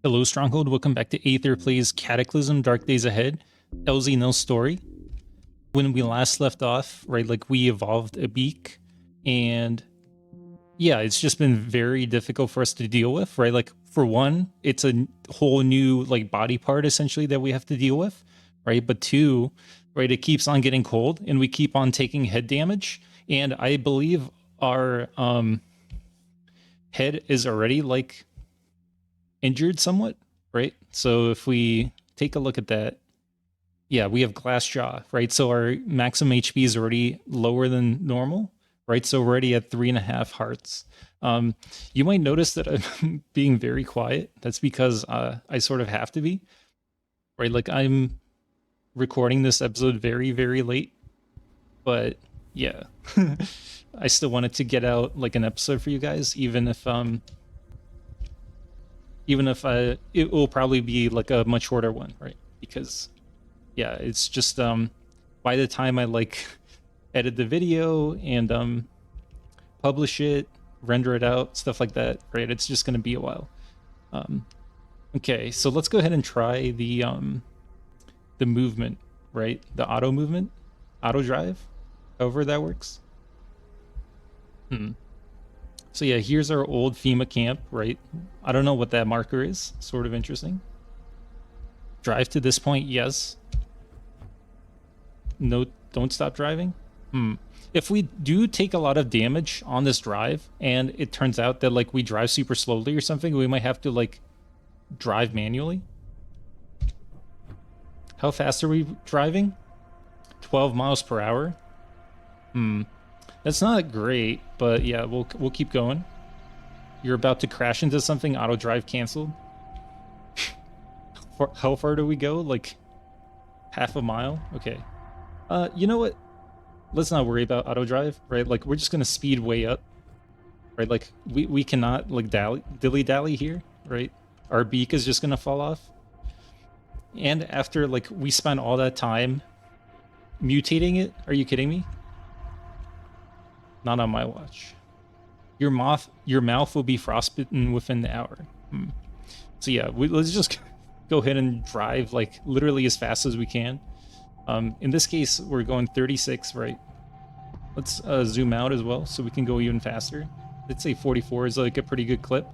Hello, Stronghold. Welcome back to Aether Plays Cataclysm Dark Days Ahead, Elsie Nil story. When we last left off, right, like we evolved a beak, and yeah, it's just been very difficult for us to deal with, right? Like, for one, it's a whole new, like, body part, essentially, that we have to deal with, right? But two, right, it keeps on getting cold, and we keep on taking head damage, and I believe our head is already, like, injured somewhat, right? So if we take a look at that, yeah, we have glass jaw, right? So our maximum HP is already lower than normal, right? So we're already at 3.5 hearts. You might notice that I'm being very quiet. That's because I sort of have to be, right? Like, I'm recording this episode very, very late, but yeah, I still wanted to get out like an episode for you guys, even if it will probably be like a much shorter one, right? Because yeah, it's just by the time I like edit the video and publish it, render it out, stuff like that, right? It's just going to be a while. Okay, so let's go ahead and try the movement, right? The auto movement, auto drive, however that works. So yeah, here's our old FEMA camp, right? I don't know what that marker is. Sort of interesting. Drive to this point, yes. No, don't stop driving. If we do take a lot of damage on this drive, and it turns out that like we drive super slowly or something, we might have to like drive manually. How fast are we driving? 12 miles per hour. That's not great, but yeah, we'll keep going. You're about to crash into something. Auto drive canceled. How far do we go? Like half a mile? Okay. You know what? Let's not worry about auto drive, right? Like, we're just gonna speed way up, right? Like, we cannot like dilly-dally here, right? Our beak is just gonna fall off. And after like we spent all that time mutating it, are you kidding me? Not on my watch. Your mouth will be frostbitten within the hour. So yeah, let's just go ahead and drive like literally as fast as we can. In this case, we're going 36, right? Let's zoom out as well so we can go even faster. Let's say 44 is like a pretty good clip.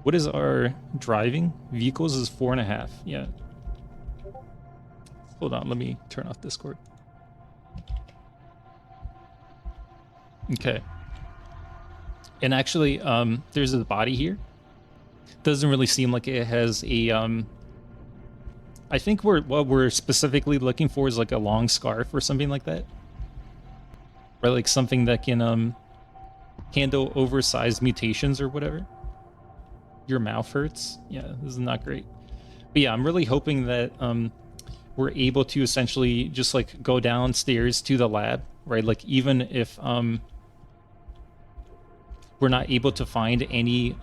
What is our driving? Vehicles is 4.5. Yeah. Hold on, let me turn off Discord. Okay. And actually, there's a body here. Doesn't really seem like it has a I think what we're specifically looking for is like a long scarf or something like that. Or like something that can handle oversized mutations or whatever. Your mouth hurts. Yeah, this is not great. But yeah, I'm really hoping that we're able to essentially just like go downstairs to the lab, right? Like, even if we're not able to find any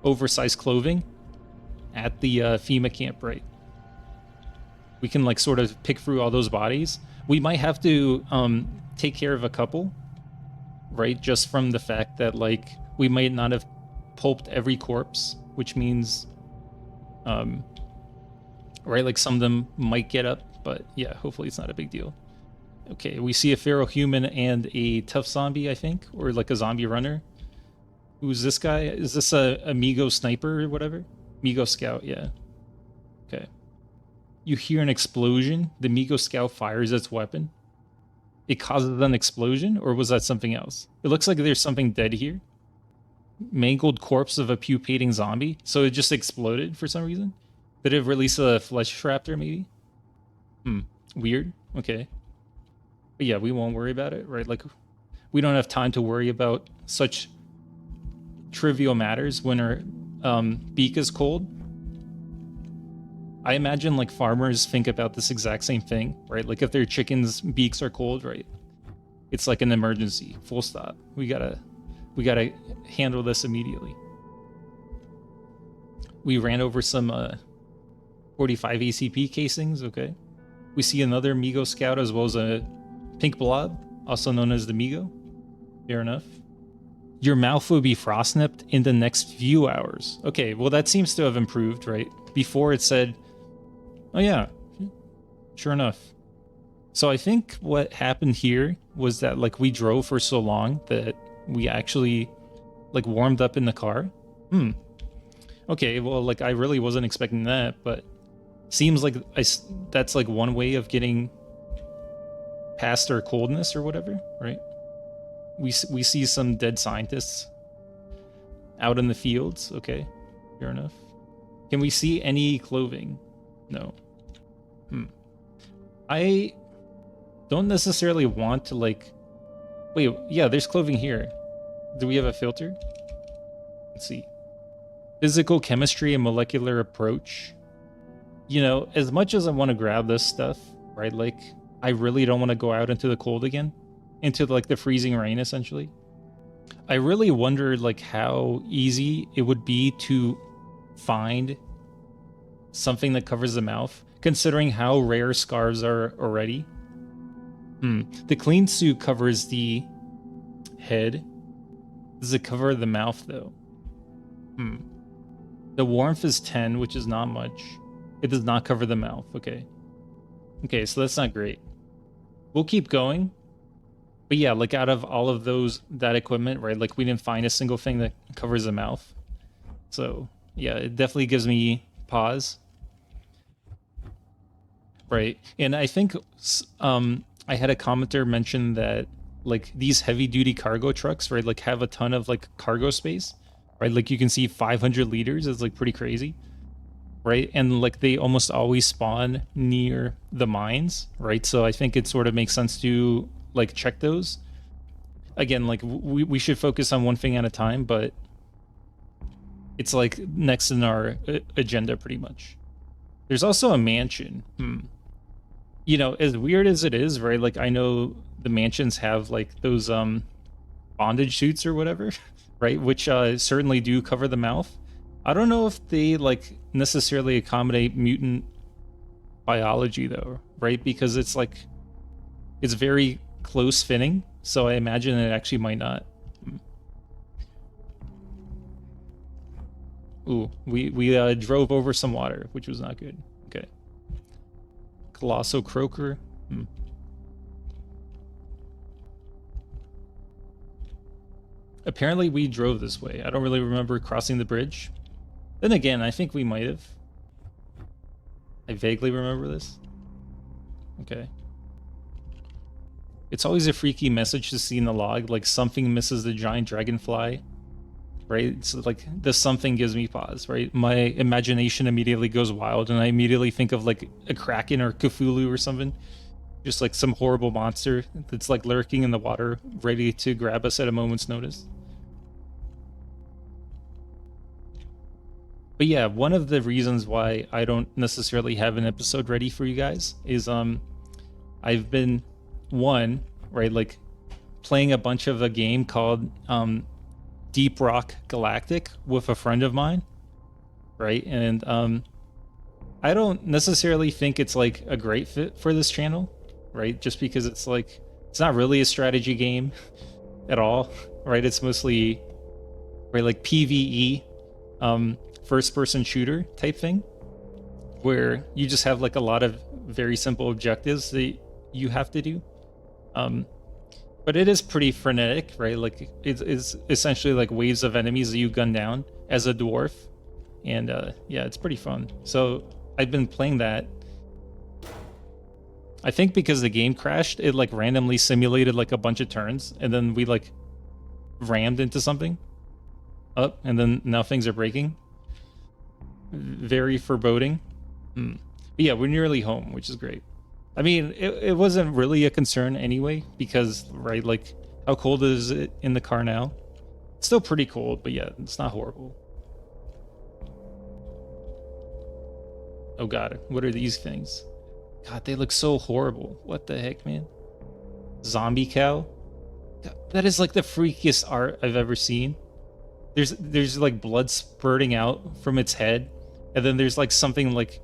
oversized clothing at the FEMA camp, right? We can like sort of pick through all those bodies. We might have to take care of a couple, right? Just from the fact that like we might not have pulped every corpse, which means right, like some of them might get up, but yeah, hopefully it's not a big deal. Okay, we see a feral human and a tough zombie, I think, or like a zombie runner. Who's this guy? Is this a Amigo sniper or whatever? Amigo scout, yeah. Okay. You hear an explosion. The Amigo scout fires its weapon. It causes an explosion, or was that something else? It looks like there's something dead here. Mangled corpse of a pupating zombie. So it just exploded for some reason? Did it release a flesh raptor, maybe? Weird. Okay. But yeah, we won't worry about it, right? Like, we don't have time to worry about such trivial matters when our beak is cold. I imagine like farmers think about this exact same thing, right? Like, if their chickens' beaks are cold, right? It's like an emergency. Full stop. We gotta handle this immediately. We ran over some 45 ACP casings. Okay. We see another Migo scout as well as a pink blob, also known as the Migo. Fair enough. Your mouth will be frost nipped in the next few hours. Okay, well that seems to have improved, right? Before it said, oh yeah, sure enough. So I think what happened here was that like we drove for so long that we actually like warmed up in the car. Okay, well like I really wasn't expecting that, but seems like that's like one way of getting past our coldness or whatever, right? We see some dead scientists out in the fields. Okay, fair enough. Can we see any clothing? No. I don't necessarily want to like... Wait, yeah, there's clothing here. Do we have a filter? Let's see. Physical chemistry and molecular approach. You know, as much as I want to grab this stuff, right? Like, I really don't want to go out into the cold again. Into like the freezing rain, essentially. I really wonder like how easy it would be to find something that covers the mouth, considering how rare scarves are already. The clean suit covers the head. Does it cover the mouth though? The warmth is 10, which is not much. It does not cover the mouth. Okay. Okay, so that's not great. We'll keep going. But yeah, like out of all of that equipment, right? Like we didn't find a single thing that covers the mouth. So yeah, it definitely gives me pause. Right. And I think I had a commenter mention that like these heavy duty cargo trucks, right? Like have a ton of like cargo space, right? Like you can see 500 liters is like pretty crazy. Right. And like they almost always spawn near the mines. Right. So I think it sort of makes sense to like check those. Again, like we should focus on one thing at a time, but it's like next in our agenda pretty much. There's also a mansion. You know, as weird as it is, right? Like I know the mansions have like those bondage suits or whatever, right? Which certainly do cover the mouth. I don't know if they like necessarily accommodate mutant biology though, right? Because it's like it's very close fitting, so I imagine it actually might not. Ooh, we drove over some water, which was not good. Okay. Colossal croaker. Apparently we drove this way. I don't really remember crossing the bridge. Then again, I think we might have. I vaguely remember this. Okay. It's always a freaky message to see in the log, like something misses the giant dragonfly, right? So like the something gives me pause, right? My imagination immediately goes wild and I immediately think of like a kraken or Cthulhu or something. Just like some horrible monster that's like lurking in the water, ready to grab us at a moment's notice. But yeah, one of the reasons why I don't necessarily have an episode ready for you guys is I've been right, like playing a bunch of a game called Deep Rock Galactic with a friend of mine, right? And I don't necessarily think it's like a great fit for this channel, right? Just because it's like it's not really a strategy game at all, right? It's mostly right like PvE first person shooter type thing where you just have like a lot of very simple objectives that you have to do. But it is pretty frenetic, right? Like it's essentially like waves of enemies that you gun down as a dwarf. And yeah, it's pretty fun. So I've been playing that. I think because the game crashed, it like randomly simulated like a bunch of turns and then we like rammed into something up and then now things are breaking. Very foreboding. But yeah, we're nearly home, which is great. I mean, it wasn't really a concern anyway, because, right, like, how cold is it in the car now? It's still pretty cold, but yeah, it's not horrible. Oh god, what are these things? God, they look so horrible. What the heck, man? Zombie cow? God, that is like the freakiest art I've ever seen. There's like blood spurting out from its head, and then there's like something like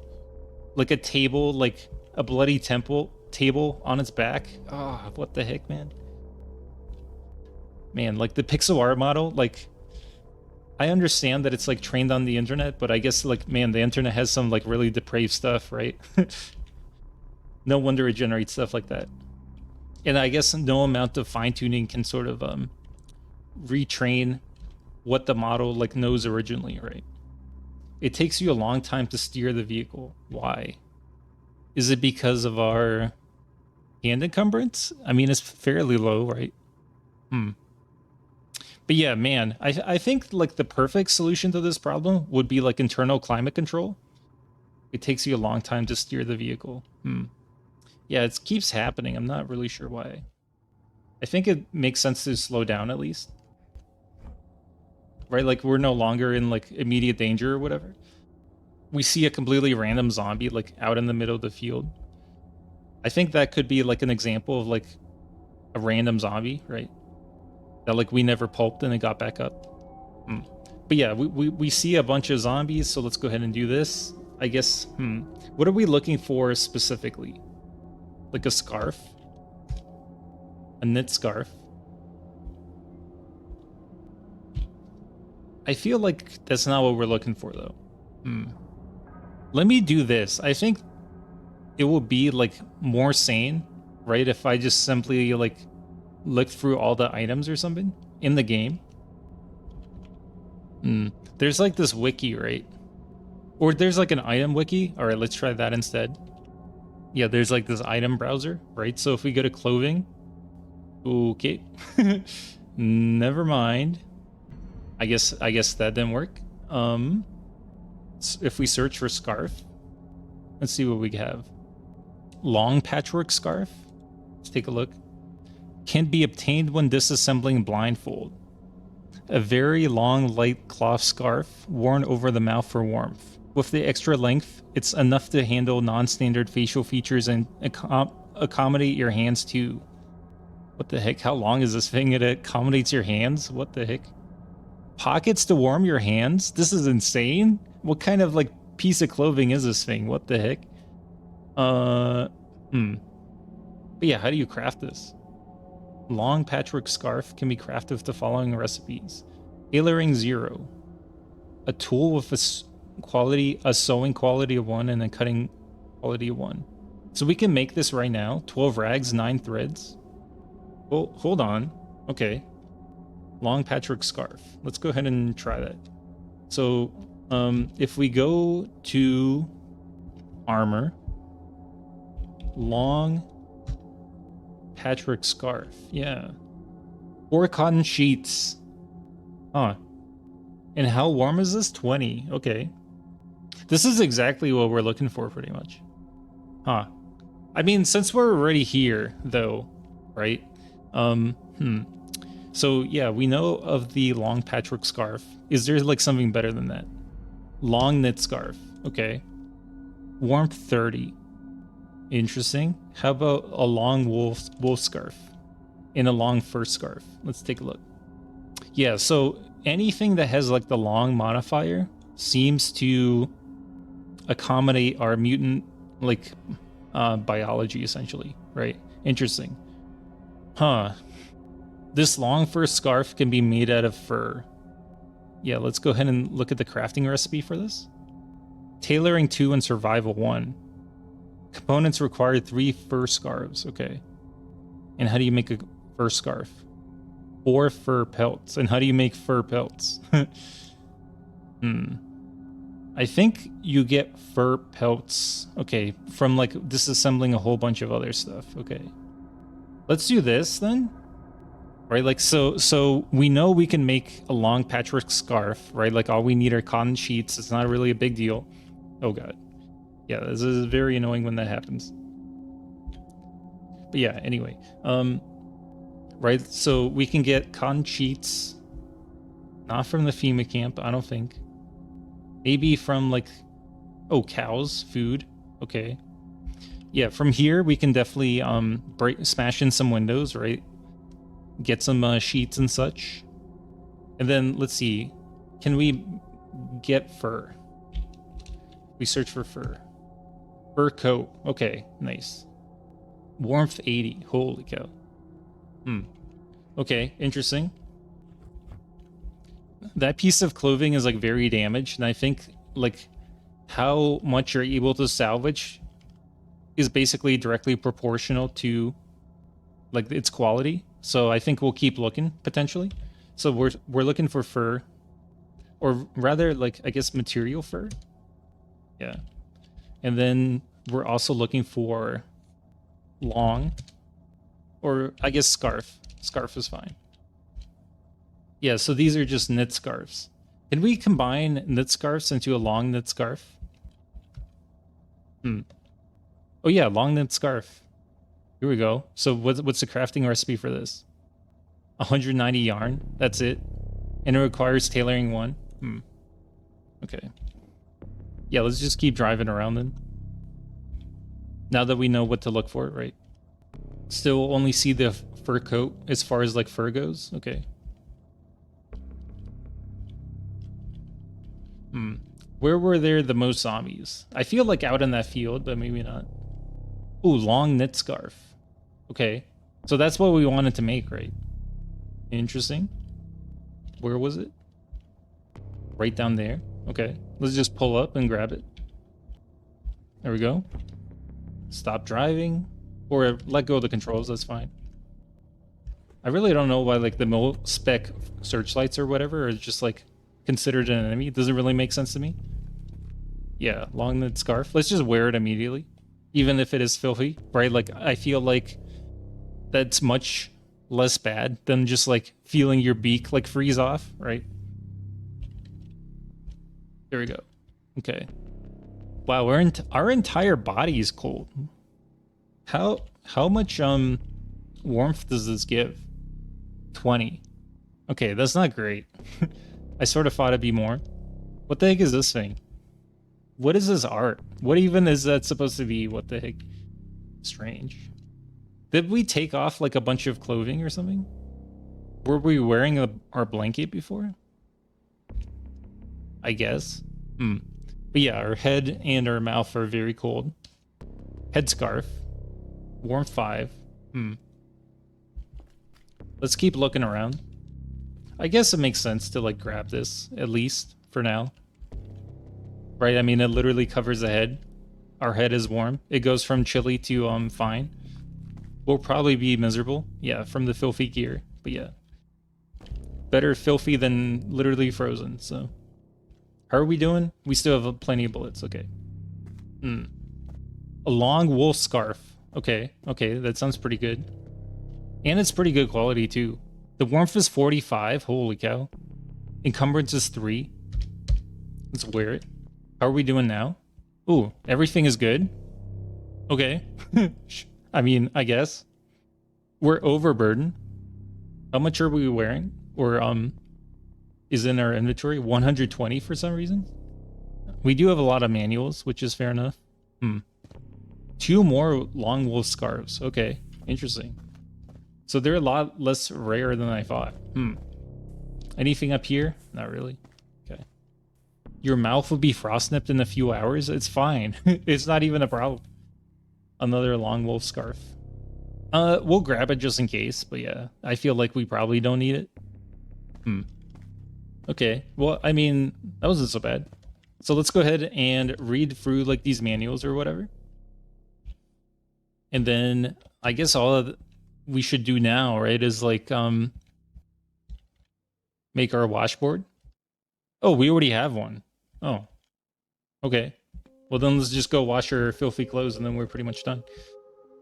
a table, like a bloody table on its back. Oh, what the heck, man? Man, like the pixel art model, like I understand that it's like trained on the internet, but I guess like, man, the internet has some like really depraved stuff, right? No wonder it generates stuff like that. And I guess no amount of fine tuning can sort of retrain what the model like knows originally, right? It takes you a long time to steer the vehicle. Why? Is it because of our hand encumbrance? I mean, it's fairly low, right? But yeah, man, I think like the perfect solution to this problem would be like internal climate control. It takes you a long time to steer the vehicle. Yeah, it keeps happening. I'm not really sure why. I think it makes sense to slow down at least. Right? Like we're no longer in like immediate danger or whatever. We see a completely random zombie like out in the middle of the field. I think that could be like an example of like a random zombie, right? That like we never pulped and it got back up. But yeah, we see a bunch of zombies, so let's go ahead and do this. I guess, what are we looking for specifically? Like a scarf? A knit scarf? I feel like that's not what we're looking for though. Let me do this. I think it will be like more sane, right? If I just simply like look through all the items or something in the game. There's like this wiki, right? Or there's like an item wiki. All right, let's try that instead. Yeah, there's like this item browser, right? So if we go to clothing, okay, never mind. I guess that didn't work. If we search for scarf, let's see what we have. Long patchwork scarf. Let's take a look. Can be obtained when disassembling blindfold. A very long, light cloth scarf worn over the mouth for warmth. With the extra length, it's enough to handle non-standard facial features and accommodate your hands too. What the heck? How long is this thing? It accommodates your hands? What the heck? Pockets to warm your hands? This is insane. What kind of like piece of clothing is this thing? What the heck? But yeah, how do you craft this? Long patchwork scarf can be crafted with the following recipes. Tailoring 0. A tool with a sewing quality of 1 and a cutting quality of 1. So we can make this right now. 12 rags, 9 threads. Well, hold on. Okay. Long patchwork scarf. Let's go ahead and try that. So if we go to armor, long patchwork scarf, yeah, 4 cotton sheets. Huh. And how warm is this? 20. Okay, this is exactly what we're looking for pretty much. Huh. I mean, since we're already here though, right? So yeah, we know of the long patchwork scarf. Is there like something better than that? Long knit scarf. Okay. Warmth 30. Interesting. How about a long wolf scarf and a long fur scarf? Let's take a look. Yeah, so anything that has like the long modifier seems to accommodate our mutant like biology essentially, right? Interesting. Huh. This long fur scarf can be made out of fur. Yeah, let's go ahead and look at the crafting recipe for this. Tailoring 2 and survival 1. Components require 3 fur scarves. Okay. And how do you make a fur scarf? 4 fur pelts. And how do you make fur pelts? I think you get fur pelts, okay, from like disassembling a whole bunch of other stuff. Okay. Let's do this then. Right, like so we know we can make a long patchwork scarf, right? Like all we need are cotton sheets. It's not really a big deal. Oh god. Yeah, this is very annoying when that happens. But yeah, anyway. Right, so we can get cotton sheets. Not from the FEMA camp, I don't think. Maybe from like, oh, cows, food. Okay. Yeah, from here we can definitely smash in some windows, right? Get some sheets and such. And then let's see, can we get fur? We search for fur. Fur coat. Okay, nice. Warmth 80. Holy cow. Okay, interesting. that piece of clothing is like very damaged, and I think like how much you're able to salvage is basically directly proportional to like its quality. So I think we'll keep looking potentially. So we're looking for fur, or rather like I guess material fur. Yeah. And then we're also looking for long, or I guess scarf. Scarf is fine. Yeah, so these are just knit scarves. Can we combine knit scarves into a long knit scarf? Oh yeah, long knit scarf. Here we go. So what's the crafting recipe for this? 190 yarn. That's it. And it requires tailoring 1. Okay. Yeah, let's just keep driving around then. Now that we know what to look for, right? Still only see the fur coat as far as like fur goes. Okay. Where were there the most zombies? I feel like out in that field, but maybe not. Ooh, long knit scarf. Okay. So that's what we wanted to make, right? Interesting. Where was it? Right down there. Okay. Let's just pull up and grab it. There we go. Stop driving. Or let go of the controls, that's fine. I really don't know why like the mil-spec searchlights or whatever are just like considered an enemy. It doesn't really make sense to me. Yeah, long knit scarf. Let's just wear it immediately. Even if it is filthy, right? Like, I feel like that's much less bad than just like feeling your beak like freeze off, right? There we go. Okay. Wow, our entire body is cold. How much warmth does this give? 20. Okay, that's not great. I sort of thought it'd be more. What the heck is this thing? What is this art? What even is that supposed to be? What the heck? Strange. Did we take off like a bunch of clothing or something? Were we wearing our blanket before? I guess. But yeah, our head and our mouth are very cold. Headscarf. Warm 5. Let's keep looking around. I guess it makes sense to like grab this, at least for now. Right? I mean, it literally covers the head. Our head is warm. It goes from chilly to fine. We'll probably be miserable. Yeah, from the filthy gear. But yeah. Better filthy than literally frozen, so. How are we doing? We still have plenty of bullets. Okay. A long wool scarf. Okay, that sounds pretty good. And it's pretty good quality too. The warmth is 45. Holy cow. Encumbrance is 3. Let's wear it. How are we doing now? Ooh, everything is good. Okay. I mean, I guess. We're overburdened. How much are we wearing? Or is in our inventory? 120 for some reason. We do have a lot of manuals, which is fair enough. 2 more long wool scarves. Okay, interesting. So they're a lot less rare than I thought. Anything up here? Not really. Okay. Your mouth will be frostnipped in a few hours? It's fine. It's not even a problem. Another long wool scarf. We'll grab it just in case, but yeah, I feel like we probably don't need it. Okay, well, I mean, that wasn't so bad. So let's go ahead and read through like these manuals or whatever. And then I guess all we should do now, right, is like make our washboard. Oh, we already have one. Oh, okay. Well, then let's just go wash our filthy clothes and then we're pretty much done.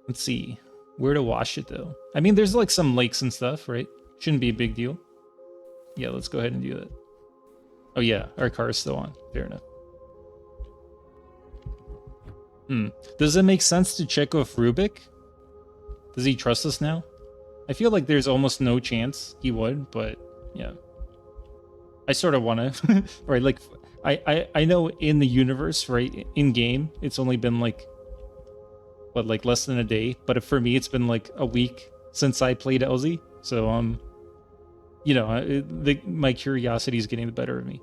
Let's see. Where to wash it, though? I mean, there's like some lakes and stuff, right? Shouldn't be a big deal. Yeah, let's go ahead and do that. Oh, yeah, our car is still on. Fair enough. Does it make sense to check with Rubik? Does he trust us now? I feel like there's almost no chance he would, but yeah. I sort of want to, right? Like, I know in the universe, right, in game, it's only been like, what, like less than a day, but for me, it's been like a week since I played Elsie. So, you know, my curiosity is getting the better of me.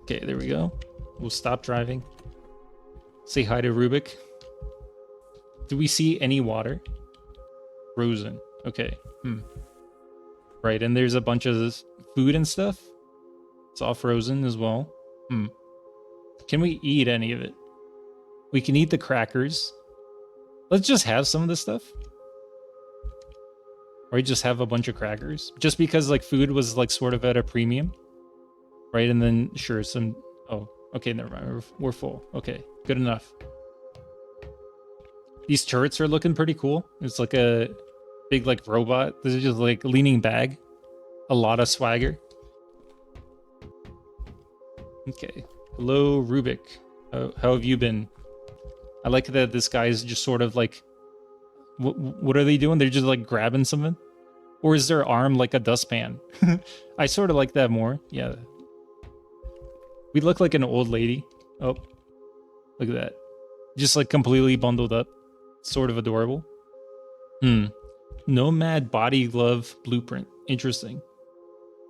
Okay, there we go. We'll stop driving. Say hi to Rubik. Do we see any water? Frozen. Okay. Right, and there's a bunch of food and stuff. It's all frozen as well. Can we eat any of it? We can eat the crackers. Let's just have some of this stuff. Or just have a bunch of crackers. Just because like food was like sort of at a premium. Right, and then sure, some... Oh, okay, never mind. We're full. Okay, good enough. These turrets are looking pretty cool. It's like a big like robot. This is just like leaning bag. A lot of swagger. Okay. Hello, Rubik. How have you been? I like that this guy is just sort of like... What are they doing? They're just like grabbing something? Or is their arm like a dustpan? I sort of like that more. Yeah. We look like an old lady. Oh, look at that. Just like completely bundled up. Sort of adorable. Nomad body glove blueprint. Interesting.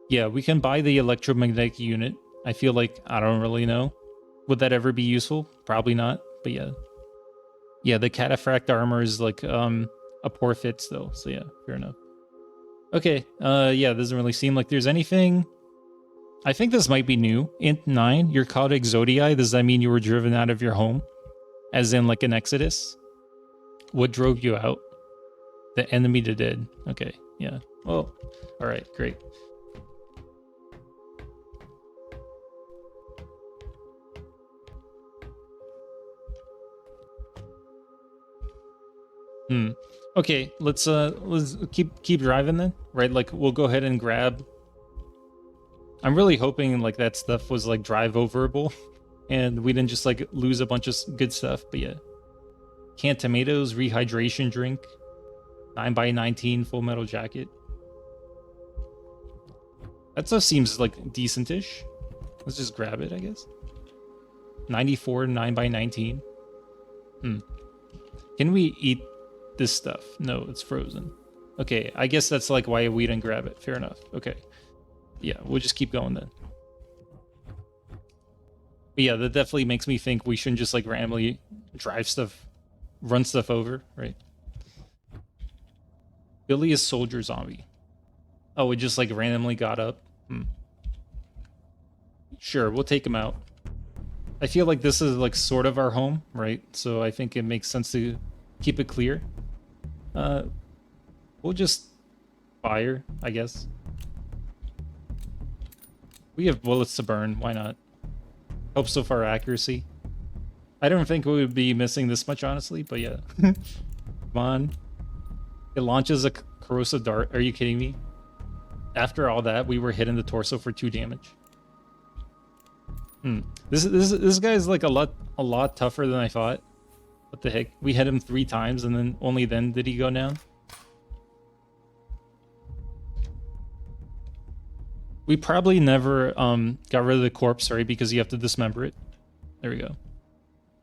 Yeah, we can buy the electromagnetic unit. I feel like, I don't really know. Would that ever be useful? Probably not, but yeah. Yeah, the cataphract armor is like a poor fit still, so yeah, fair enough. Okay, yeah, doesn't really seem like there's anything. I think this might be new. Int 9, you're called Exodii. Does that mean you were driven out of your home? As in like an exodus? What drove you out? The enemy did. Okay, yeah. Well, alright, great. Okay, let's keep driving then, right? Like we'll go ahead and grab. I'm really hoping like that stuff was like drive overable, and we didn't just like lose a bunch of good stuff. But yeah, canned tomatoes, rehydration drink, 9x19 full metal jacket. That stuff seems like decent-ish. Let's just grab it, I guess. 94 9x19. Can we eat this stuff? No, it's frozen. Okay, I guess that's like why we didn't grab it. Fair enough. Okay. Yeah, we'll just keep going then. But yeah, that definitely makes me think we shouldn't just like randomly drive stuff, run stuff over, right? Billy is soldier zombie. Oh, it just like randomly got up. Sure, we'll take him out. I feel like this is like sort of our home, right? So I think it makes sense to keep it clear. We'll just fire, I guess. We have bullets to burn, why not? Helps with our accuracy. I don't think we would be missing this much, honestly, but yeah. Come on. It launches a corrosive dart. Are you kidding me? After all that, we were hit in the torso for 2 damage. This guy's like a lot tougher than I thought. What the heck? We hit him 3 times and then only then did he go down? We probably never got rid of the corpse, right? Because you have to dismember it. There we go.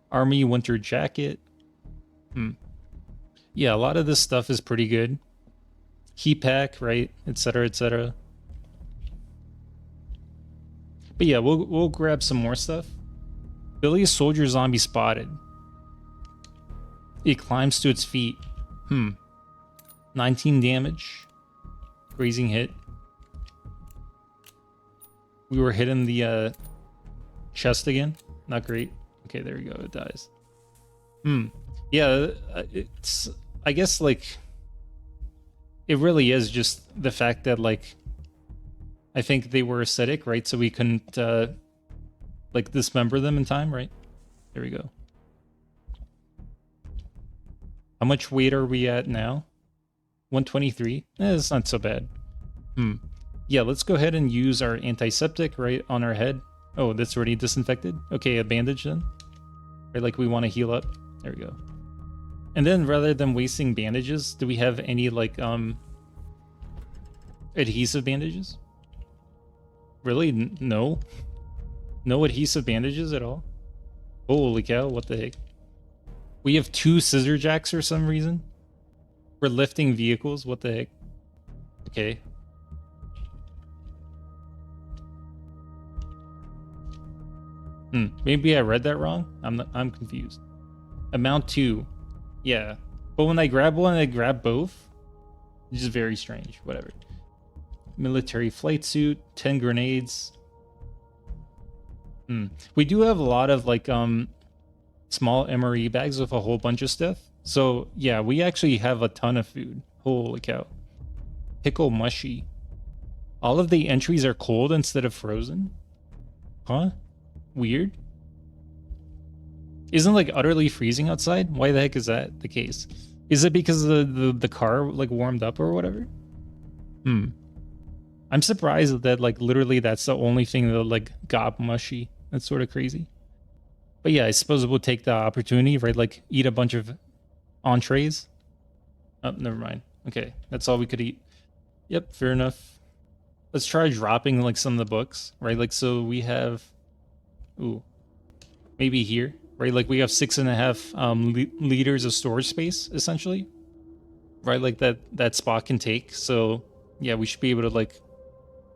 Army winter jacket. Yeah, a lot of this stuff is pretty good. Heat pack, right? Etc. etc. But yeah, we'll grab some more stuff. Billy's soldier zombie spotted. It climbs to its feet. 19 damage. Grazing hit. We were hit in the chest again. Not great. Okay, there we go. It dies. Yeah, it's... I guess, like... It really is just the fact that, like... I think they were acidic, right? So we couldn't, like, dismember them in time, right? There we go. How much weight are we at now? 123? It's not so bad. Yeah, let's go ahead and use our antiseptic right on our head. Oh, that's already disinfected? Okay, a bandage then. Right, like we want to heal up. There we go. And then rather than wasting bandages, do we have any, like, adhesive bandages? Really? No? No adhesive bandages at all? Holy cow, what the heck? We have 2 scissor jacks for some reason? For lifting vehicles? What the heck? Okay. Maybe I read that wrong? I'm confused. Amount 2. Yeah. But when I grab one, I grab both? It's just very strange. Whatever. Military flight suit, 10 grenades. We do have a lot of like small MRE bags with a whole bunch of stuff. So yeah, we actually have a ton of food. Holy cow. Pickle mushy. All of the entries are cold instead of frozen? Huh? Weird. Isn't like utterly freezing outside? Why the heck is that the case? Is it because the car like warmed up or whatever? I'm surprised that like literally that's the only thing that like got mushy. That's sort of crazy. But yeah, I suppose we'll take the opportunity, right? Like eat a bunch of entrees. Oh, never mind. Okay, that's all we could eat. Yep, fair enough. Let's try dropping like some of the books, right? Like so we have, ooh, maybe here, right? Like we have 6.5 liters of storage space essentially, right? Like that spot can take. So yeah, we should be able to like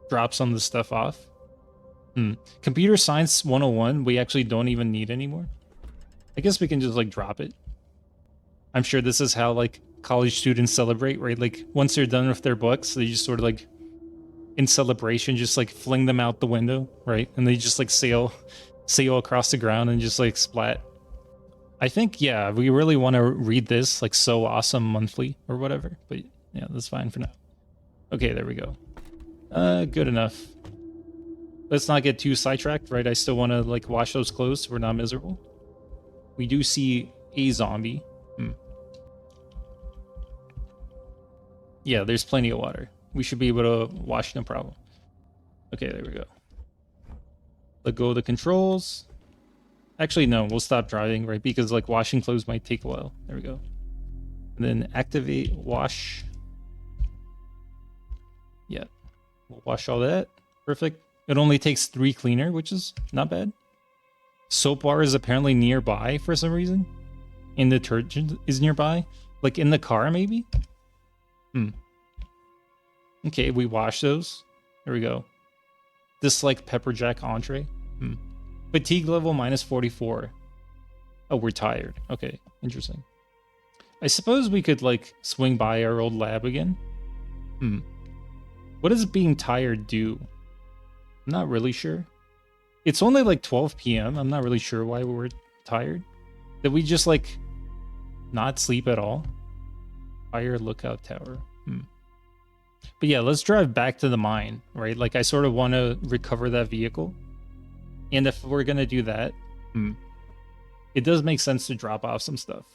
drop some of the stuff off. Computer Science 101, we actually don't even need anymore. I guess we can just like drop it. I'm sure this is how like college students celebrate, right? Like once they're done with their books, they just sort of like in celebration just like fling them out the window, right? And they just like sail across the ground and just like splat. I think yeah, we really want to read this like So Awesome monthly or whatever, but yeah, that's fine for now. Okay, there we go. Good enough. Let's not get too sidetracked, right? I still want to like wash those clothes so we're not miserable. We do see a zombie. Yeah, there's plenty of water. We should be able to wash, no problem. Okay, there we go. Let go of the controls. Actually, no, we'll stop driving, right? Because like washing clothes might take a while. There we go. And then activate wash. Yeah, we'll wash all that. Perfect. It only takes 3 cleaner, which is not bad. Soap bar is apparently nearby for some reason. And detergent is nearby. Like in the car, maybe? Okay, we wash those. There we go. This like pepper jack entree. Fatigue level minus 44. Oh, we're tired. Okay, interesting. I suppose we could like swing by our old lab again. What does being tired do? I'm not really sure. It's only like 12 p.m. I'm not really sure why we were tired. Did we just like not sleep at all? Fire lookout tower. But yeah, let's drive back to the mine, right? Like I sort of want to recover that vehicle. And if we're going to do that, it does make sense to drop off some stuff.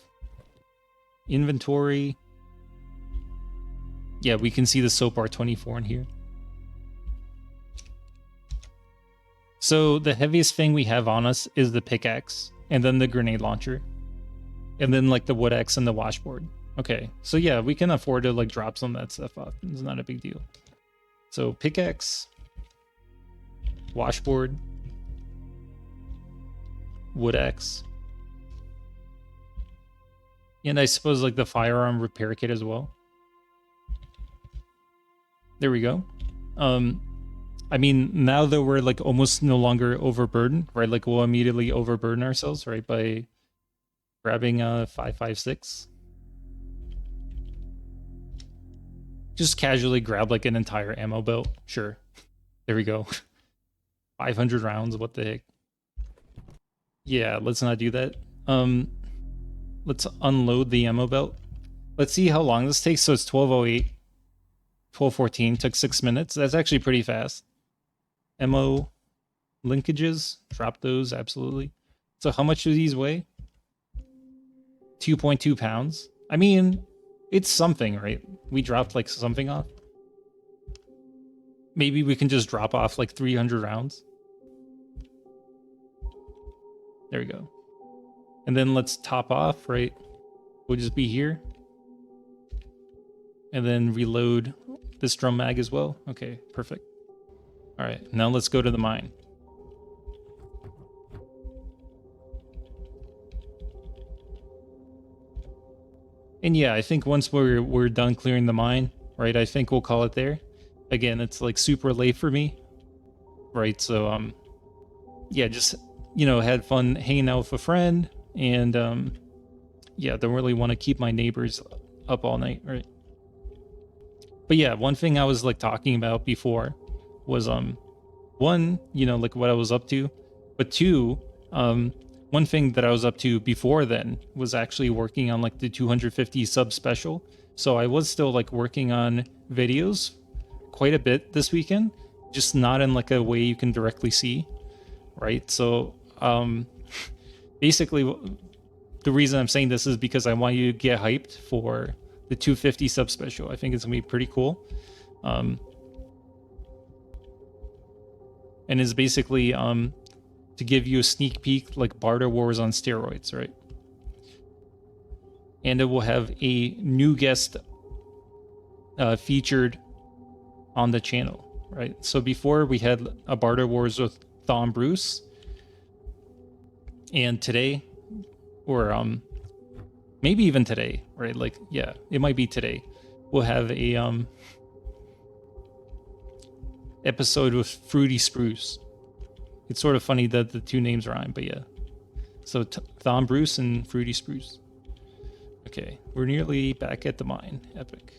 Inventory. Yeah, we can see the soap bar 24 in here. So the heaviest thing we have on us is the pickaxe, and then the grenade launcher, and then like the wood axe and the washboard. Okay, so yeah, we can afford to like drop some of that stuff off. It's not a big deal. So pickaxe, washboard, wood axe, and I suppose like the firearm repair kit as well. There we go. I mean, now that we're like almost no longer overburdened, right? Like we'll immediately overburden ourselves, right? By grabbing 5.56. Just casually grab like an entire ammo belt. Sure. There we go. 500 rounds. What the heck? Yeah, let's not do that. Let's unload the ammo belt. Let's see how long this takes. So it's 12:08. 12:14 took 6 minutes. That's actually pretty fast. Ammo linkages. Drop those, absolutely. So how much do these weigh? 2.2 pounds. I mean, it's something, right? We dropped like something off. Maybe we can just drop off like 300 rounds. There we go. And then let's top off, right? We'll just be here. And then reload this drum mag as well. Okay, perfect. All right, now let's go to the mine. And yeah, I think once we're done clearing the mine, right, I think we'll call it there. Again, it's like super late for me, right? So yeah, just, you know, had fun hanging out with a friend, and yeah, don't really want to keep my neighbors up all night, right? But yeah, one thing I was like talking about before was one, you know, like what I was up to. But two, one thing that I was up to before then was actually working on like the 250 sub special. So I was still like working on videos quite a bit this weekend, just not in like a way you can directly see, right? So basically the reason I'm saying this is because I want you to get hyped for the 250 sub special. I think it's gonna be pretty cool. And it's basically to give you a sneak peek like Barter Wars on steroids, right? And it will have a new guest featured on the channel, right? So before we had a Barter Wars with Thom Bruce, and today, or maybe even today, right? Like, yeah, it might be today. We'll have a episode with Fruity Spruce. It's sort of funny that the two names rhyme, but yeah. So Thom Bruce and Fruity Spruce. Okay, we're nearly back at the mine. Epic.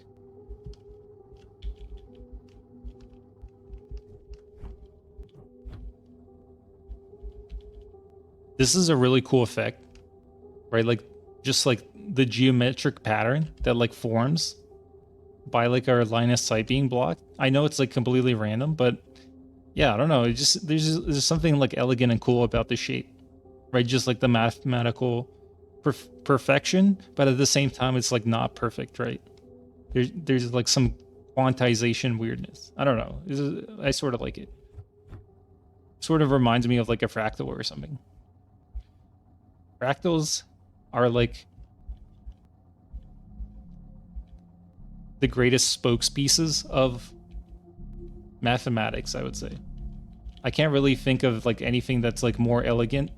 This is a really cool effect, right? Like, just like the geometric pattern that like forms by like our line of sight being blocked. I know it's like completely random, but yeah, I don't know. It just there's something like elegant and cool about the shape, right? Just like the mathematical perfection, but at the same time, it's like not perfect, right? There's like some quantization weirdness. I don't know. I sort of like it. Sort of reminds me of like a fractal or something. Fractals are like the greatest spokespieces of mathematics, I would say. I can't really think of like anything that's like more elegant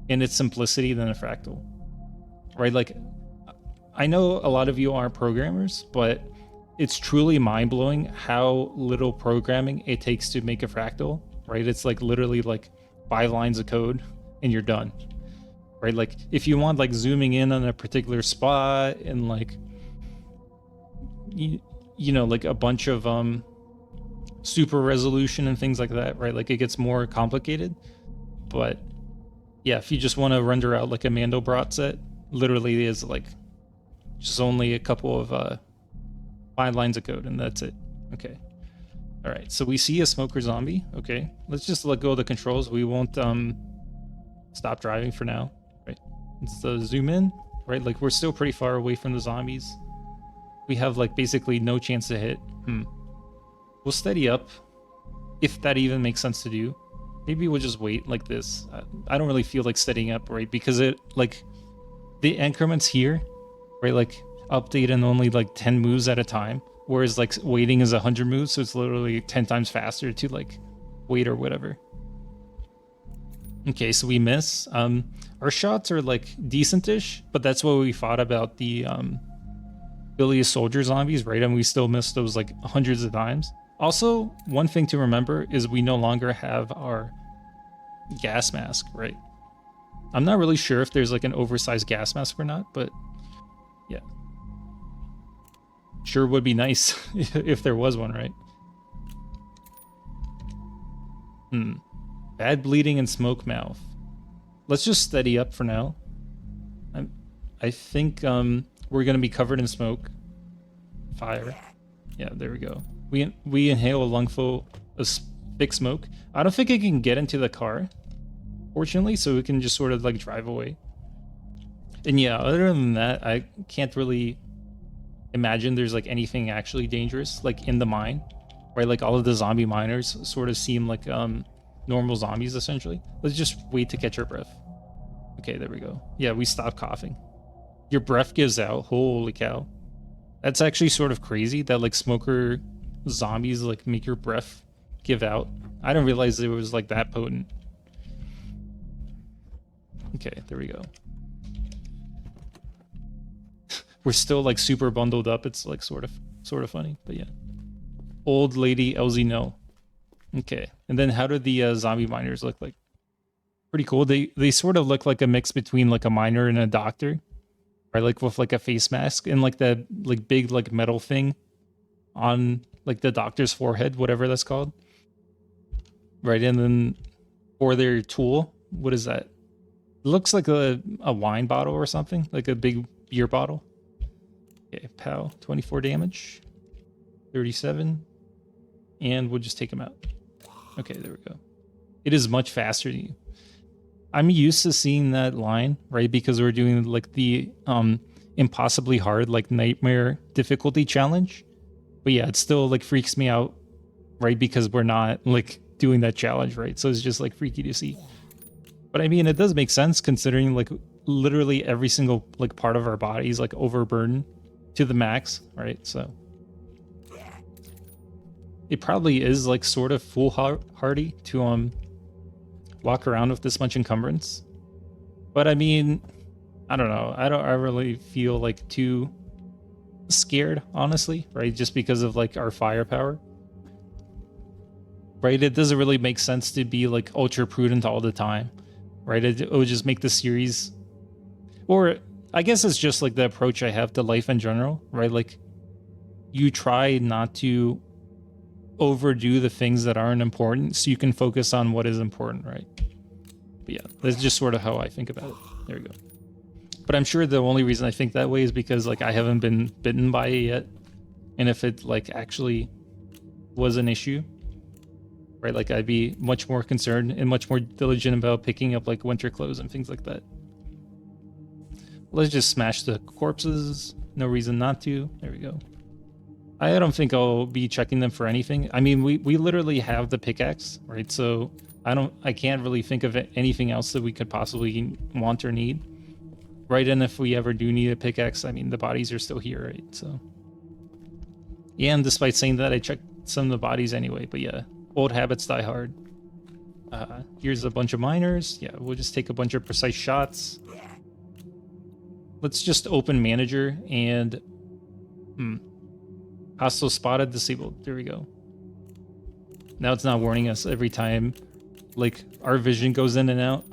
in its simplicity than a fractal, right? Like, I know a lot of you aren't programmers, but it's truly mind-blowing how little programming it takes to make a fractal, right? It's like literally like 5 lines of code and you're done, right? Like if you want like zooming in on a particular spot and like you know, like a bunch of super resolution and things like that, right? Like it gets more complicated. But yeah, if you just want to render out like a Mandelbrot set, literally is like just only a couple of 5 lines of code and that's it. Okay. All right, so we see a smoker zombie. Okay, let's just let go of the controls. We won't stop driving for now, right? Let's zoom in, right? Like we're still pretty far away from the zombies. We have like basically no chance to hit. We'll steady up, if that even makes sense to do. Maybe we'll just wait like this. I don't really feel like steadying up, right? Because it like the increments here, right? Like update in only like 10 moves at a time, whereas like waiting is 100 moves, so it's literally 10 times faster to like wait or whatever. Okay, so we miss. Our shots are like decent-ish, but that's what we thought about the Billy Soldier zombies, right? And we still missed those like hundreds of times. Also, one thing to remember is we no longer have our gas mask, right? I'm not really sure if there's like an oversized gas mask or not, but yeah. Sure would be nice if there was one, right? Bad bleeding and smoke mouth. Let's just steady up for now. I think we're gonna be covered in smoke. Fire. Yeah, there we go. We inhale a lungful of thick smoke. I don't think it can get into the car, fortunately, so we can just sort of like drive away. And yeah, other than that, I can't really imagine there's like anything actually dangerous like in the mine, right? Like all of the zombie miners sort of seem like normal zombies essentially. Let's just wait to catch our breath. Okay, there we go. Yeah, we stopped coughing. Your breath gives out. Holy cow. That's actually sort of crazy that like smoker zombies like make your breath give out. I didn't realize it was like that potent. Okay, there we go. We're still like super bundled up. It's like sort of funny, but yeah. Old lady Elsie Nil. Okay, and then how do the zombie miners look like? Pretty cool. They sort of look like a mix between like a miner and a doctor, right? Like with like a face mask and like the like big like metal thing on like the doctor's forehead, whatever that's called, right? And then for their tool. What is that? It looks like a wine bottle or something, like a big beer bottle. Okay, pow, 24 damage, 37, and we'll just take him out. Okay, there we go. It is much faster than you. I'm used to seeing that line, right? Because we're doing like the impossibly hard, like nightmare difficulty challenge. But yeah, it still like freaks me out, right? Because we're not like doing that challenge, right? So it's just like freaky to see. But I mean, it does make sense considering like literally every single like part of our body is like overburdened to the max, right? So it probably is like sort of foolhardy to walk around with this much encumbrance. But I mean, I don't know. I really feel like too scared, honestly, right? Just because of like our firepower. Right? It doesn't really make sense to be like ultra prudent all the time. Right? It would just make the series, or I guess it's just like the approach I have to life in general, right? Like you try not to overdo the things that aren't important so you can focus on what is important, right? But yeah, that's just sort of how I think about it. There we go. But I'm sure the only reason I think that way is because like I haven't been bitten by it yet, and if it like actually was an issue, right, like I'd be much more concerned and much more diligent about picking up like winter clothes and things like that. Let's just smash the corpses. No reason not to. There we go. I don't think I'll be checking them for anything. I mean, we literally have the pickaxe, right? So I can't really think of anything else that we could possibly want or need, right? And if we ever do need a pickaxe, I mean, the bodies are still here, right? So yeah, and despite saying that, I checked some of the bodies anyway. But yeah, old habits die hard. Here's a bunch of miners. Yeah, we'll just take a bunch of precise shots. Let's just open manager and hostile spotted, disabled. There we go. Now it's not warning us every time like our vision goes in and out,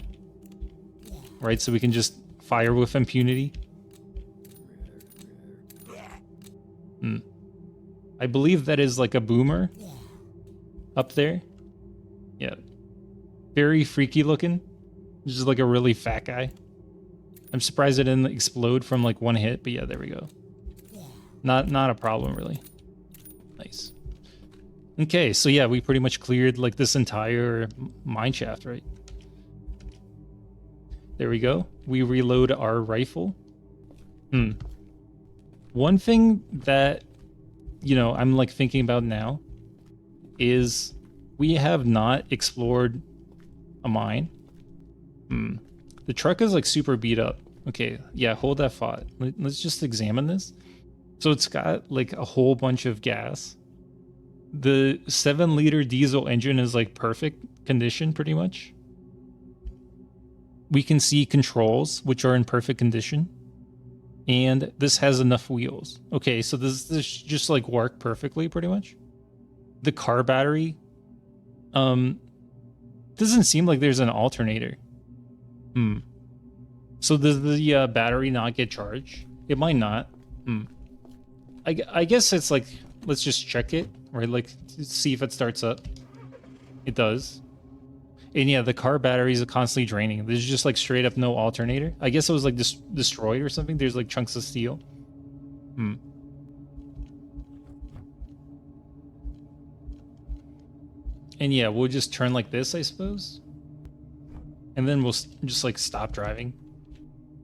right? So we can just fire with impunity. I believe that is like a boomer up there. Yeah, very freaky looking. Just like a really fat guy. I'm surprised it didn't explode from like one hit, but yeah, there we go. Not a problem really. Nice. Okay, so yeah, we pretty much cleared like this entire mine shaft, right? There we go. We reload our rifle. One thing that, you know, I'm like thinking about now is we have not explored a mine. The truck is like super beat up. Okay, yeah, hold that thought. Let's just examine this. So it's got like a whole bunch of gas. The 7-liter diesel engine is like perfect condition pretty much. We can see controls, which are in perfect condition. And this has enough wheels. Okay, so this just like work perfectly pretty much. The car battery doesn't seem like there's an alternator. So does the battery not get charged? It might not. I guess it's like, let's just check it, right? Like, see if it starts up. It does. And yeah, the car batteries are constantly draining. There's just like straight up no alternator. I guess it was like destroyed or something. There's like chunks of steel. And yeah, we'll just turn like this, I suppose. And then we'll just like stop driving.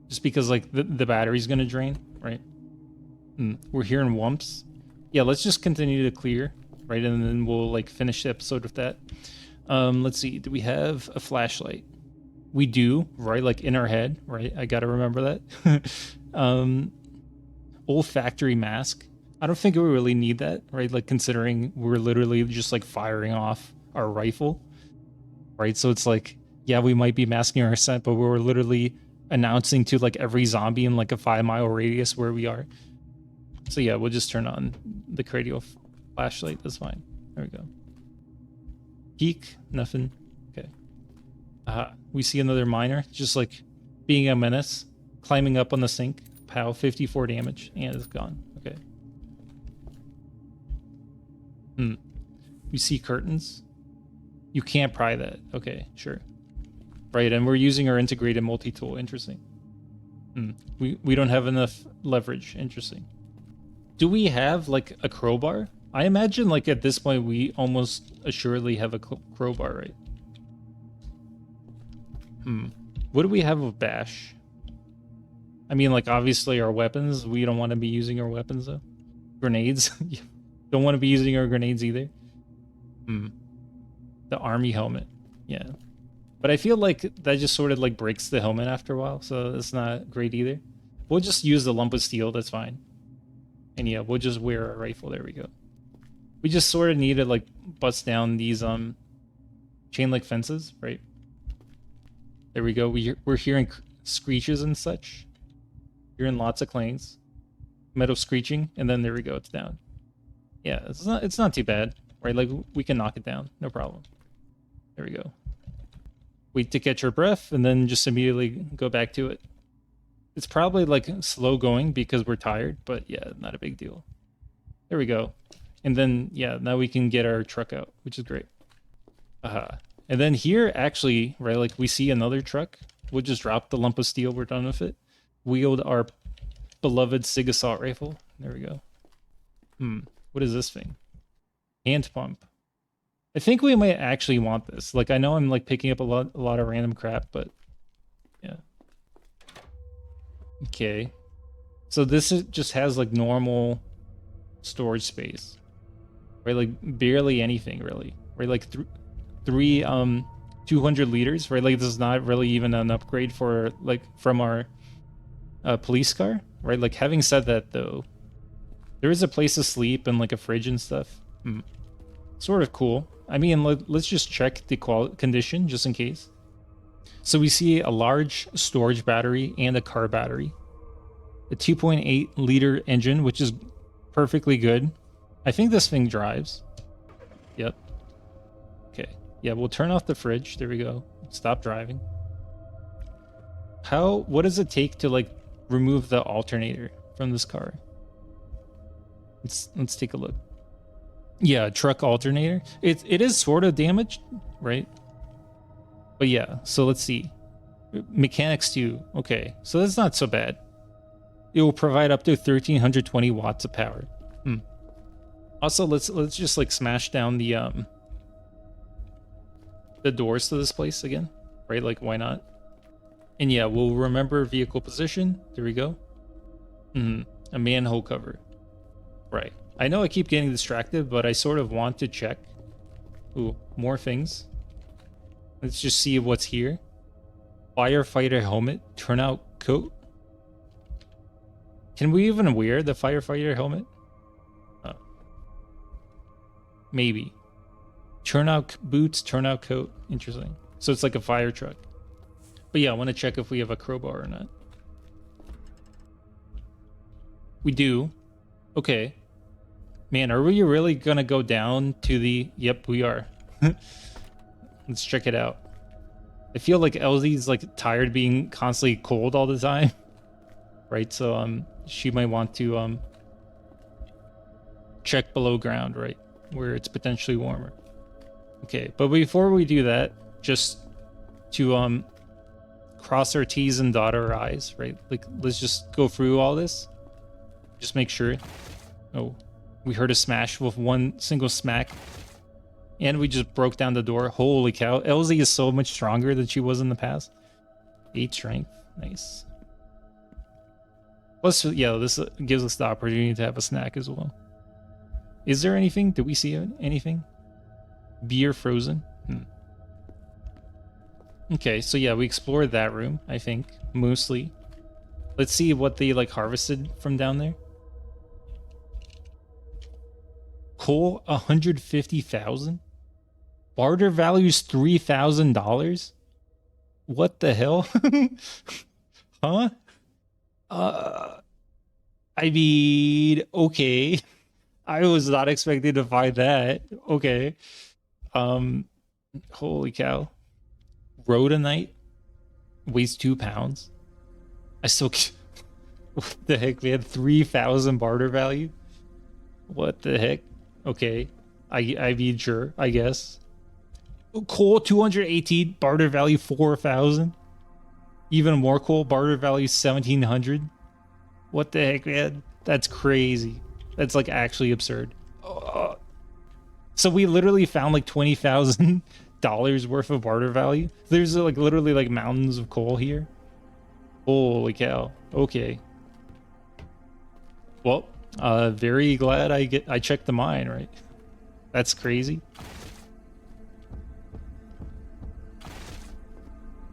Just because like the battery's gonna drain, right? We're hearing whumps. Yeah, let's just continue to clear, right? And then we'll like finish the episode with that. Let's see, do we have a flashlight? We do, right? Like in our head, right? I gotta remember that. Olfactory mask. I don't think we really need that, right? Like considering we're literally just like firing off our rifle, right? So it's like, yeah, we might be masking our scent, but we're literally announcing to like every zombie in like a 5-mile radius where we are. So yeah, we'll just turn on the cranial flashlight. That's fine. There we go. Peek, nothing. Okay. We see another miner, just like being a menace, climbing up on the sink. Pow, 54 damage, and it's gone. Okay. We see curtains. You can't pry that. Okay, sure. Right, and we're using our integrated multi-tool. Interesting. We don't have enough leverage. Interesting. Do we have like a crowbar? I imagine like at this point we almost assuredly have a crowbar, right? What do we have with Bash? I mean, like obviously our weapons. We don't want to be using our weapons though. Grenades. Don't want to be using our grenades either. The army helmet. Yeah. But I feel like that just sort of like breaks the helmet after a while, so it's not great either. We'll just use the lump of steel, that's fine. And yeah, we'll just wear a rifle, there we go. We just sort of need to like bust down these chain link fences, right? There we go. We're hearing screeches and such. Hearing lots of clangs. Metal screeching, and then there we go, it's down. Yeah, it's not too bad, right? Like we can knock it down, no problem. There we go. Wait to catch our breath, and then just immediately go back to it. It's probably like slow going because we're tired, but yeah, not a big deal. There we go. And then, yeah, now we can get our truck out, which is great. And then here, actually, right, like we see another truck. We'll just drop the lump of steel, we're done with it. Wield our beloved SIG assault rifle. There we go. What is this thing? Hand pump. I think we might actually want this. Like, I know I'm like picking up a lot of random crap, but yeah. Okay. So this just has like normal storage space, right? Like barely anything really, right? Like three 200 liters, right? Like this is not really even an upgrade for like from our police car, right? Like having said that though, there is a place to sleep and like a fridge and stuff. Sort of cool. I mean, let's just check the condition just in case. So we see a large storage battery and a car battery. A 2.8 liter engine, which is perfectly good. I think this thing drives. Yep. Okay. Yeah, we'll turn off the fridge. There we go. Stop driving. What does it take to like remove the alternator from this car? Let's take a look. Yeah, truck alternator. It is sort of damaged, right? But yeah, so let's see. Mechanics too. Okay, so that's not so bad. It will provide up to 1320 watts of power. Also, let's just like smash down the doors to this place again, right? Like why not? And yeah, we'll remember vehicle position. There we go. A manhole cover. Right. I know I keep getting distracted, but I sort of want to check. Ooh, more things. Let's just see what's here. Firefighter helmet, turnout coat. Can we even wear the firefighter helmet? Maybe. Turnout boots, turnout coat. Interesting. So it's like a fire truck. But yeah, I want to check if we have a crowbar or not. We do. Okay. Man, are we really gonna go down to the... Yep, we are. Let's check it out. I feel like Elsie's like tired being constantly cold all the time. Right, so she might want to check below ground, right? Where it's potentially warmer. Okay, but before we do that, just to cross our T's and dot our I's, right? Like let's just go through all this. Just make sure. Oh. We heard a smash with one single smack. And we just broke down the door. Holy cow. Elsie is so much stronger than she was in the past. 8 strength. Nice. Plus, yeah, this gives us the opportunity to have a snack as well. Is there anything? Did we see anything? Beer frozen? Okay, so yeah, we explored that room, I think. Mostly. Let's see what they like harvested from down there. Coal, 150,000. Barter value's $3,000. What the hell? Huh? I mean, okay. I was not expecting to find that. Okay. Holy cow. Rhodonite weighs 2 pounds. I still. What the heck, man? 3,000 barter value. What the heck? Okay, I mean, sure, I guess. Coal 218, barter value 4,000. Even more coal, barter value 1,700. What the heck, man? That's crazy. That's like actually absurd. So we literally found like $20,000 worth of barter value. There's like literally like mountains of coal here. Holy cow. Okay. Well, very glad I checked the mine, right? That's crazy.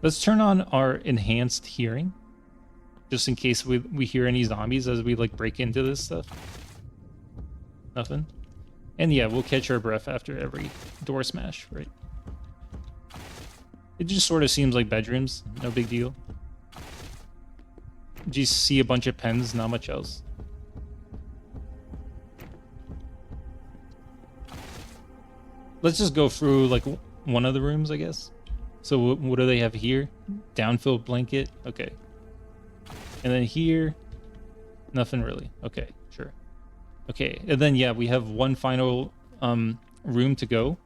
Let's turn on our enhanced hearing, just in case we hear any zombies as we like break into this stuff. Nothing. And yeah, we'll catch our breath after every door smash, right? It just sort of seems like bedrooms, no big deal. Just see a bunch of pens, not much else. Let's just go through like one of the rooms, I guess. So what do they have here? Downfilled blanket. Okay. And then here, nothing really. Okay, sure. Okay, and then yeah, we have one final room to go.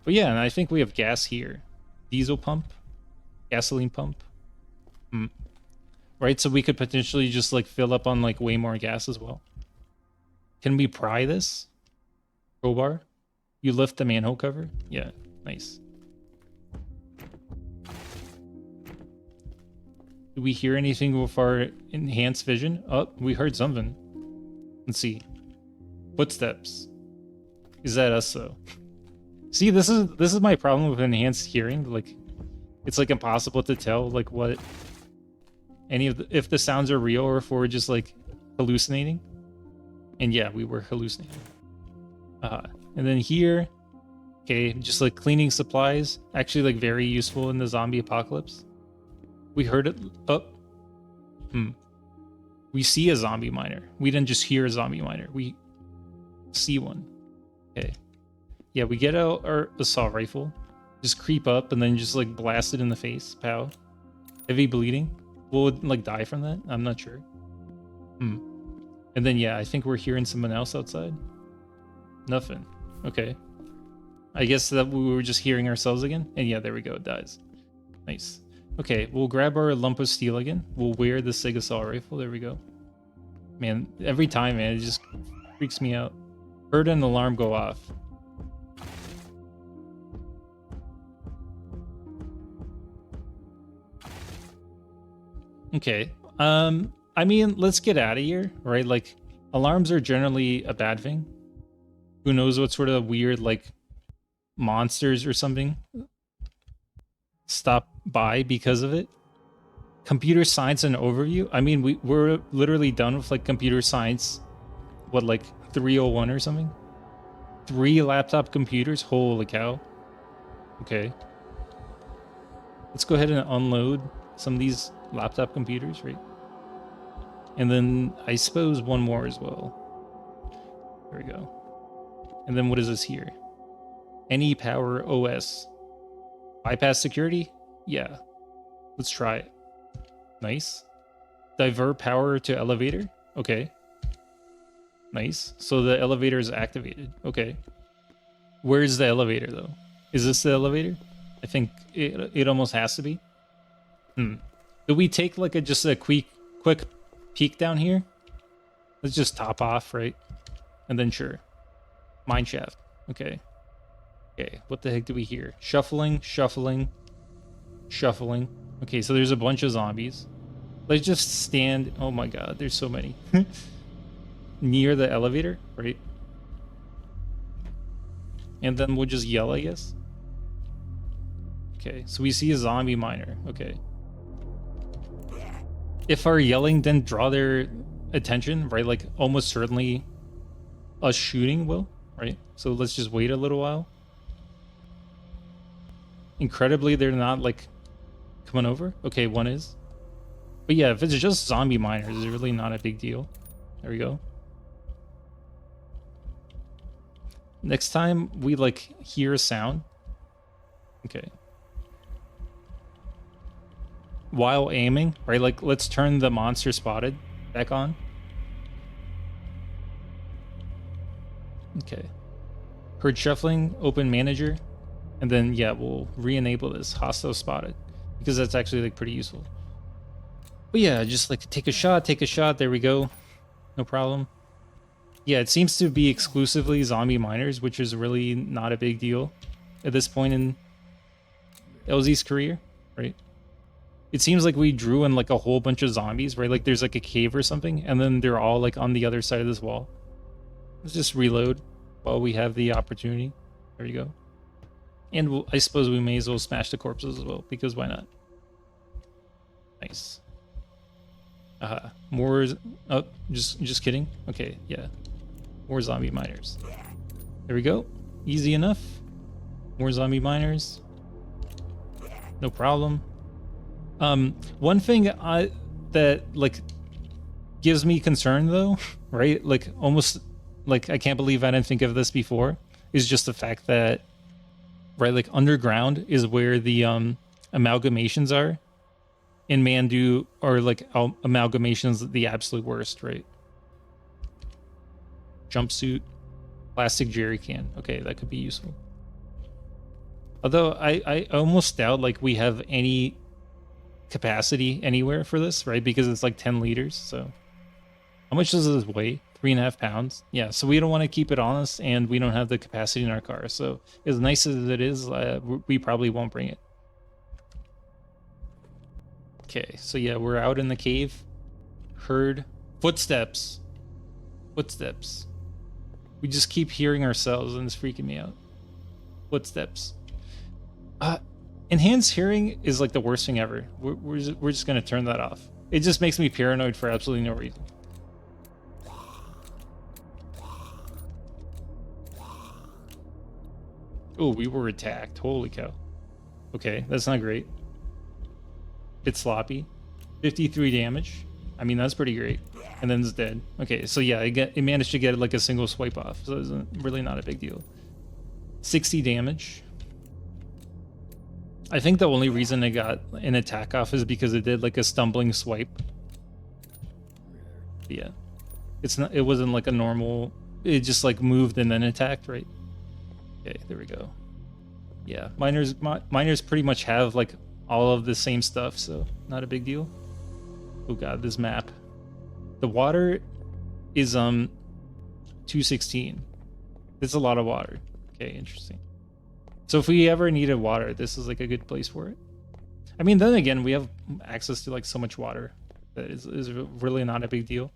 But yeah, and I think we have gas here. Diesel pump, gasoline pump. Right, so we could potentially just like fill up on like way more gas as well. Can we pry this? Crowbar? You lift the manhole cover? Yeah, nice. Do we hear anything with our enhanced vision? Oh, we heard something. Let's see. Footsteps. Is that us though? See, this is my problem with enhanced hearing. Like, it's like impossible to tell like what any of if the sounds are real or if we're just like hallucinating. And yeah, we were hallucinating. And then here, okay, just like cleaning supplies, actually like very useful in the zombie apocalypse. We heard it. Oh, we see a zombie miner. We didn't just hear a zombie miner. We see one. Okay. Yeah, we get out our assault rifle, just creep up, and then just like blast it in the face. Pow. Heavy bleeding. Will it like die from that? I'm not sure. And then yeah, I think we're hearing someone else outside. Nothing. Okay. I guess that we were just hearing ourselves again. And yeah, there we go. It dies. Nice. Okay, we'll grab our lump of steel again. We'll wear the SIG assault rifle. There we go. Man, every time, man, it just freaks me out. Heard an alarm go off. Okay. I mean, let's get out of here, right? Like, alarms are generally a bad thing. Who knows what sort of weird, like, monsters or something stop by because of it. Computer science and overview. I mean, we're literally done with, like, computer science. What, like, 301 or something? 3 laptop computers? Holy cow. Okay. Let's go ahead and unload some of these laptop computers, right? And then I suppose one more as well. There we go. And then what is this here? Any power OS. Bypass security? Yeah. Let's try it. Nice. Divert power to elevator? Okay. Nice. So the elevator is activated. Okay. Where's the elevator though? Is this the elevator? I think it almost has to be. Do we take like just a quick peek down here? Let's just top off, right? And then sure. Mine shaft. Okay. Okay, what the heck do we hear? Shuffling, shuffling, shuffling. Okay, so there's a bunch of zombies. Let's just stand. Oh my god, there's so many. Near the elevator, right? And then we'll just yell, I guess. Okay, so we see a zombie miner. Okay. If our yelling didn't draw their attention, right? Like almost certainly us shooting will, right? So let's just wait a little while. Incredibly, they're not like coming over. Okay, one is. But yeah, if it's just zombie miners, it's really not a big deal. There we go. Next time we like hear a sound. Okay. While aiming, right? Like let's turn the monster spotted back on. Okay. Heard shuffling, open manager, And then, yeah, we'll re-enable this hostile spotted because that's actually like pretty useful. But yeah, just like take a shot, there we go. No problem. Yeah, it seems to be exclusively zombie miners, which is really not a big deal at this point in Elsie's career, right? It seems like we drew in like a whole bunch of zombies, right? Like there's like a cave or something, and then they're all like on the other side of this wall. Let's just reload while we have the opportunity. There you go. And I suppose we may as well smash the corpses as well, because why not? Nice. More. Oh, just kidding. Okay, yeah. More zombie miners. There we go. Easy enough. More zombie miners. No problem. One thing that like gives me concern though, right? Like almost like I can't believe I didn't think of this before, is just the fact that, right, like underground is where the amalgamations are. In Mandu are like amalgamations the absolute worst, right? Jumpsuit, plastic jerry can. Okay, that could be useful. Although I almost doubt like we have any capacity anywhere for this, right? Because it's like 10 liters. So how much does this weigh? 3.5 pounds. Yeah, so we don't want to keep it on us, and we don't have the capacity in our car. So as nice as it is, we probably won't bring it. Okay, so yeah, we're out in the cave. Heard footsteps. Footsteps. We just keep hearing ourselves, and it's freaking me out. Footsteps. Enhanced hearing is like the worst thing ever. We're just gonna turn that off. It just makes me paranoid for absolutely no reason. Oh, we were attacked. Holy cow. Okay, that's not great. Bit sloppy. 53 damage. I mean, that's pretty great. And then it's dead. Okay, so yeah, it managed to get like a single swipe off, so it's really not a big deal. 60 damage. I think the only reason it got an attack off is because it did like a stumbling swipe. But yeah, it wasn't like a normal. It just like moved and then attacked, right? Okay, there we go. Yeah, miners pretty much have like all of the same stuff, so not a big deal. Oh god, this map. The water is 216. That's a lot of water. Okay, interesting. So if we ever needed water, this is like a good place for it. I mean, then again, we have access to like so much water that is really not a big deal.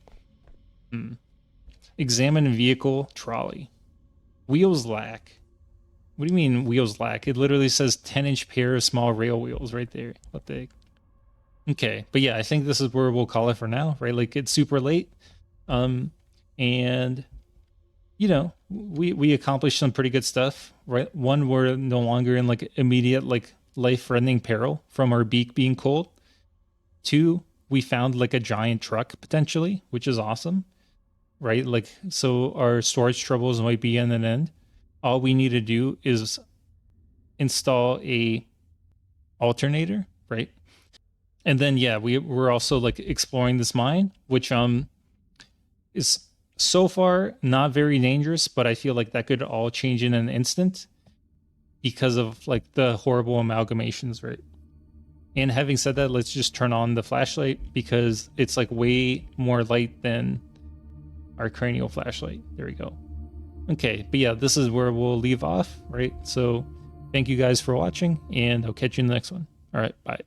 Examine vehicle trolley. Wheels lack. What do you mean wheels lack? It literally says 10-inch pair of small rail wheels right there. What the heck? Okay, but yeah, I think this is where we'll call it for now, right? Like it's super late. And you know, we accomplished some pretty good stuff, right? One, we're no longer in like immediate like life-threatening peril from our beak being cold. Two, we found like a giant truck potentially, which is awesome, right? Like, so our storage troubles might be in an end. All we need to do is install a alternator, right? And then yeah, we're also like exploring this mine, which is so far not very dangerous, but I feel like that could all change in an instant because of like the horrible amalgamations, right? And having said that, let's just turn on the flashlight because it's like way more light than our cranial flashlight. There we go. Okay, but yeah, this is where we'll leave off, right? So thank you guys for watching, and I'll catch you in the next one. All right, bye.